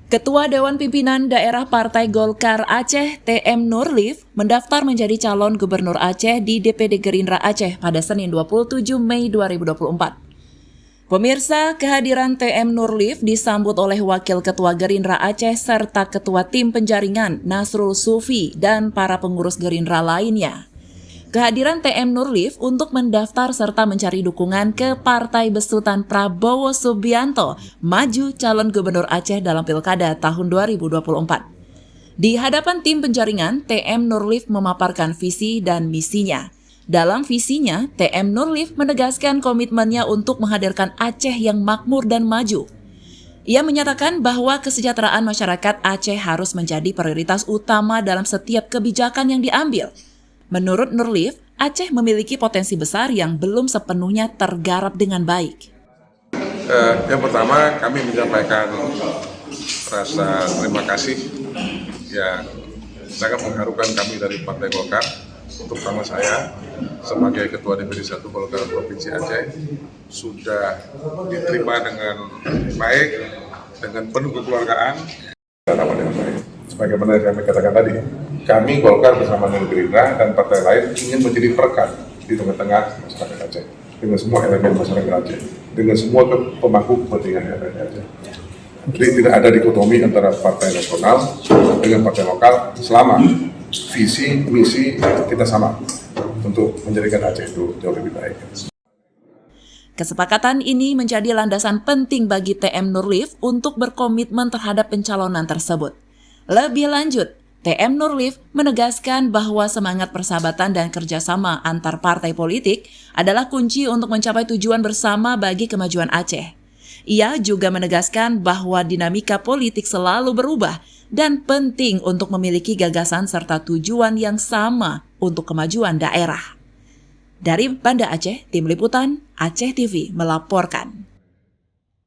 Ketua Dewan Pimpinan Daerah Partai Golkar Aceh TM Nurlif mendaftar menjadi calon gubernur Aceh di DPD Gerindra Aceh pada Senin 27 Mei 2024. Pemirsa, kehadiran TM Nurlif disambut oleh Wakil Ketua Gerindra Aceh serta Ketua Tim Penjaringan Nasrul Sufi dan para pengurus Gerindra lainnya. Kehadiran TM Nurlif untuk mendaftar serta mencari dukungan ke Partai Besutan Prabowo Subianto maju calon gubernur Aceh dalam Pilkada tahun 2024. Di hadapan tim penjaringan, TM Nurlif memaparkan visi dan misinya. Dalam visinya, TM Nurlif menegaskan komitmennya untuk menghadirkan Aceh yang makmur dan maju. Ia menyatakan bahwa kesejahteraan masyarakat Aceh harus menjadi prioritas utama dalam setiap kebijakan yang diambil. Menurut Nurlif, Aceh memiliki potensi besar yang belum sepenuhnya tergarap dengan baik. Yang pertama, kami menyampaikan rasa terima kasih yang sangat mengharukan kami dari Partai Golkar, terutama saya sebagai Ketua DPD 1 Golkar Provinsi Aceh sudah diterima dengan baik, dengan penuh kekeluargaan. Sebagaimana yang kami katakan tadi, kami Golkar bersama dengan Gerindra dan partai lain ingin menjadi perekat di tengah-tengah masyarakat Aceh, dengan semua elemen masyarakat Aceh, dengan semua pemangku kepentingan yang ada di Aceh. Jadi tidak ada dikotomi antara partai nasional dengan partai lokal selama visi, misi kita sama untuk menjadikan Aceh itu jauh lebih baik. Kesepakatan ini menjadi landasan penting bagi TM Nurlif untuk berkomitmen terhadap pencalonan tersebut. Lebih lanjut, TM Nurlif menegaskan bahwa semangat persahabatan dan kerjasama antar partai politik adalah kunci untuk mencapai tujuan bersama bagi kemajuan Aceh. Ia juga menegaskan bahwa dinamika politik selalu berubah dan penting untuk memiliki gagasan serta tujuan yang sama untuk kemajuan daerah. Dari Banda Aceh, Tim Liputan Aceh TV melaporkan.